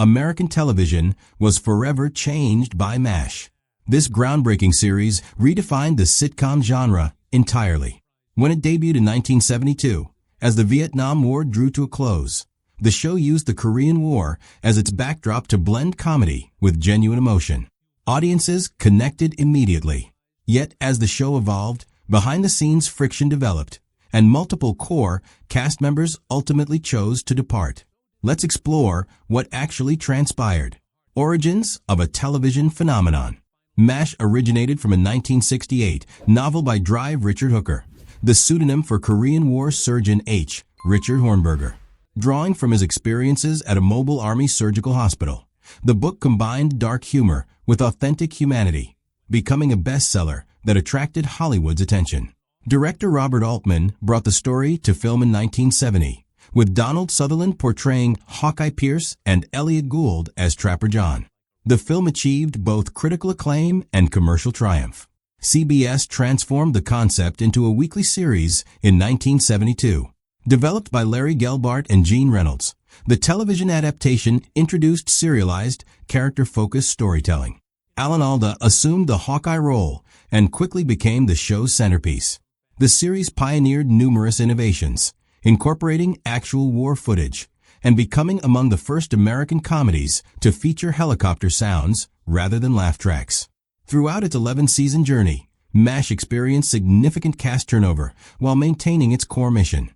American television was forever changed by MASH. This groundbreaking series redefined the sitcom genre entirely. When it debuted in 1972, as the Vietnam War drew to a close, the show used the Korean War as its backdrop to blend comedy with genuine emotion. Audiences connected immediately. Yet, as the show evolved, behind-the-scenes friction developed, and multiple core cast members ultimately chose to depart. Let's explore what actually transpired. Origins of a television phenomenon. MASH originated from a 1968 novel by Drive Richard Hooker, the pseudonym for Korean War surgeon H. Richard Hornberger. Drawing from his experiences at a mobile army surgical hospital, the book combined dark humor with authentic humanity, becoming a bestseller that attracted Hollywood's attention. Director Robert Altman brought the story to film in 1970, with Donald Sutherland portraying Hawkeye Pierce and Elliot Gould as Trapper John. The film achieved both critical acclaim and commercial triumph. CBS transformed the concept into a weekly series in 1972. Developed by Larry Gelbart and Gene Reynolds, the television adaptation introduced serialized, character-focused storytelling. Alan Alda assumed the Hawkeye role and quickly became the show's centerpiece. The series pioneered numerous innovations, incorporating actual war footage and becoming among the first American comedies to feature helicopter sounds rather than laugh tracks. Throughout its 11-season journey, MASH experienced significant cast turnover while maintaining its core mission,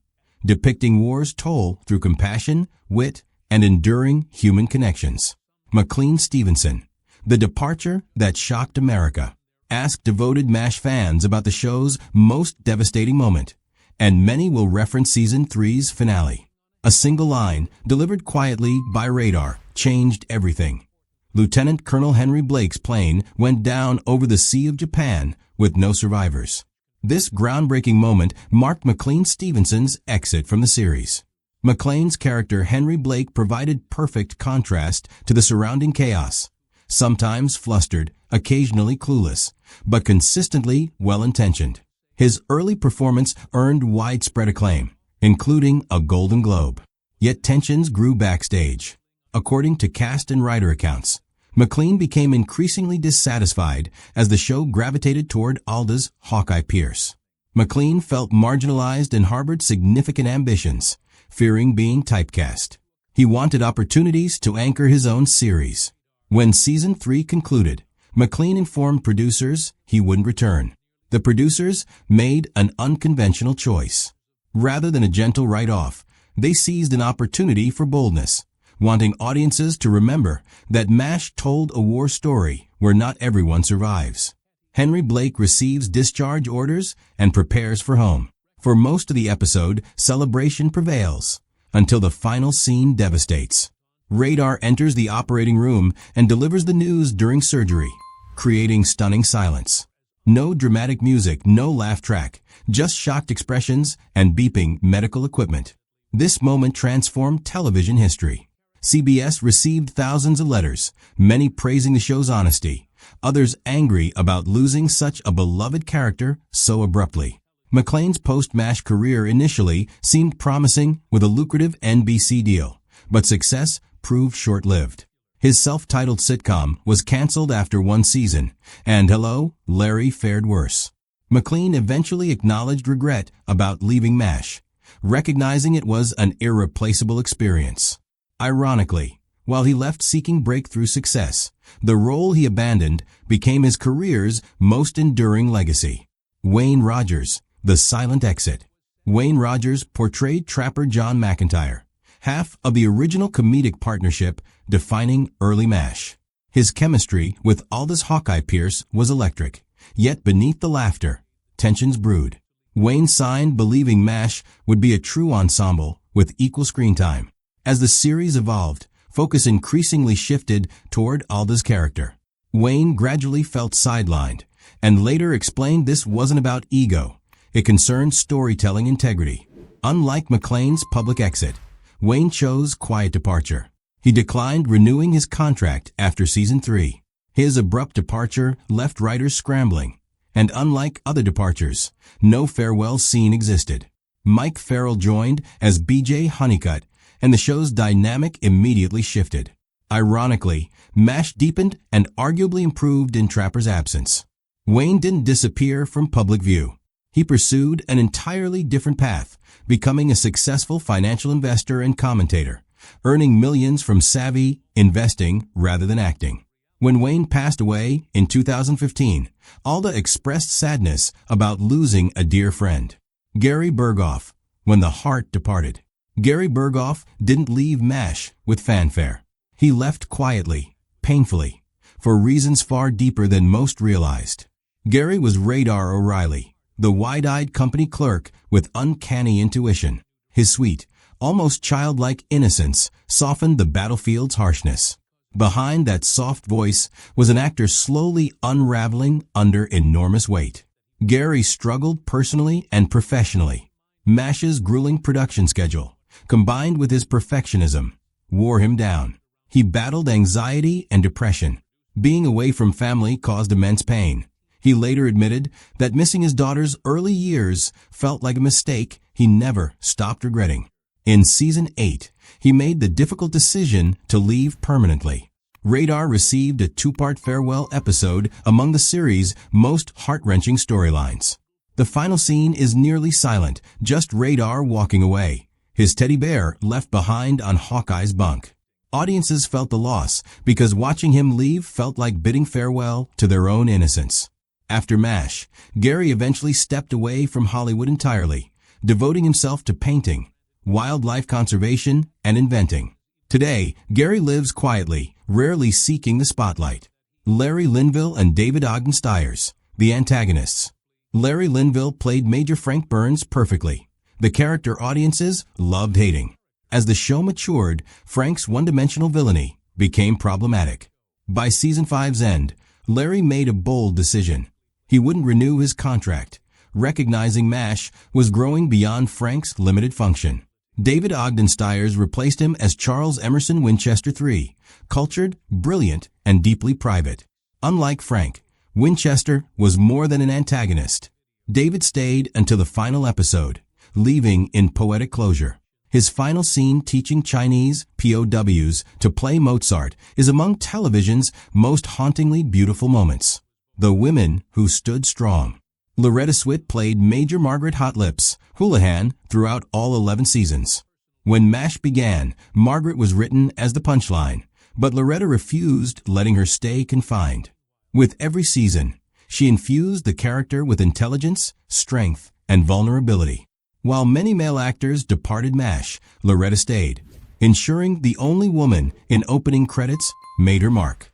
depicting war's toll through compassion, wit, and enduring human connections. McLean Stevenson, the departure that shocked America. Ask devoted MASH fans about the show's most devastating moment, and many will reference Season 3's finale. A single line, delivered quietly by radar, changed everything. Lieutenant Colonel Henry Blake's plane went down over the Sea of Japan with no survivors. This groundbreaking moment marked McLean Stevenson's exit from the series. McLean's character Henry Blake provided perfect contrast to the surrounding chaos, sometimes flustered, occasionally clueless, but consistently well-intentioned. His early performance earned widespread acclaim, including a Golden Globe. Yet tensions grew backstage. According to cast and writer accounts, McLean became increasingly dissatisfied as the show gravitated toward Alda's Hawkeye Pierce. McLean felt marginalized and harbored significant ambitions, fearing being typecast. He wanted opportunities to anchor his own series. When Season 3 concluded, McLean informed producers he wouldn't return. The producers made an unconventional choice. Rather than a gentle write-off, they seized an opportunity for boldness, wanting audiences to remember that MASH told a war story where not everyone survives. Henry Blake receives discharge orders and prepares for home. For most of the episode, celebration prevails, until the final scene devastates. Radar enters the operating room and delivers the news during surgery, creating stunning silence. No dramatic music, no laugh track, just shocked expressions and beeping medical equipment. This moment transformed television history. CBS received thousands of letters, many praising the show's honesty, others angry about losing such a beloved character so abruptly. McLean's post-MASH career initially seemed promising with a lucrative NBC deal, but success proved short-lived. His self-titled sitcom was canceled after one season, and hello, Larry fared worse. McLean eventually acknowledged regret about leaving MASH, recognizing it was an irreplaceable experience. Ironically, while he left seeking breakthrough success, the role he abandoned became his career's most enduring legacy. Wayne Rogers, the silent exit. Wayne Rogers portrayed Trapper John McIntyre, half of the original comedic partnership defining early MASH. His chemistry with Alda's Hawkeye Pierce was electric, yet beneath the laughter, tensions brewed. Wayne signed believing MASH would be a true ensemble with equal screen time. As the series evolved, focus increasingly shifted toward Alda's character. Wayne gradually felt sidelined, and later explained this wasn't about ego. It concerned storytelling integrity. Unlike McLean's public exit, Wayne chose quiet departure. He declined renewing his contract after Season 3. His abrupt departure left writers scrambling, and unlike other departures, no farewell scene existed. Mike Farrell joined as BJ Honeycutt, and the show's dynamic immediately shifted. Ironically, MASH deepened and arguably improved in Trapper's absence. Wayne didn't disappear from public view. He pursued an entirely different path, becoming a successful financial investor and commentator, earning millions from savvy investing rather than acting. When Wayne passed away in 2015, Alda expressed sadness about losing a dear friend. Gary Burghoff, when the heart departed. Gary Burghoff didn't leave MASH with fanfare. He left quietly, painfully, for reasons far deeper than most realized. Gary was Radar O'Reilly, the wide-eyed company clerk with uncanny intuition. His sweet, almost childlike innocence softened the battlefield's harshness. Behind that soft voice was an actor slowly unraveling under enormous weight. Gary struggled personally and professionally. MASH's grueling production schedule, combined with his perfectionism, wore him down. He battled anxiety and depression. Being away from family caused immense pain. He later admitted that missing his daughter's early years felt like a mistake he never stopped regretting. In Season 8, he made the difficult decision to leave permanently. Radar received a two-part farewell episode among the series' most heart-wrenching storylines. The final scene is nearly silent, just Radar walking away, his teddy bear left behind on Hawkeye's bunk. Audiences felt the loss because watching him leave felt like bidding farewell to their own innocence. After MASH, Gary eventually stepped away from Hollywood entirely, devoting himself to painting, wildlife conservation, and inventing. Today, Gary lives quietly, rarely seeking the spotlight. Larry Linville and David Ogden Stiers, the antagonists. Larry Linville played Major Frank Burns perfectly. The character audiences loved hating. As the show matured, Frank's one-dimensional villainy became problematic. By Season 5's end, Larry made a bold decision. He wouldn't renew his contract, recognizing MASH was growing beyond Frank's limited function. David Ogden Stiers replaced him as Charles Emerson Winchester III, cultured, brilliant, and deeply private. Unlike Frank, Winchester was more than an antagonist. David stayed until the final episode, leaving in poetic closure. His final scene teaching Chinese POWs to play Mozart is among television's most hauntingly beautiful moments. The women who stood strong. Loretta Swit played Major Margaret Hotlips Houlihan throughout all 11 seasons. When MASH began, Margaret was written as the punchline, but Loretta refused letting her stay confined. With every season, she infused the character with intelligence, strength, and vulnerability. While many male actors departed MASH, Loretta stayed, ensuring the only woman in opening credits made her mark.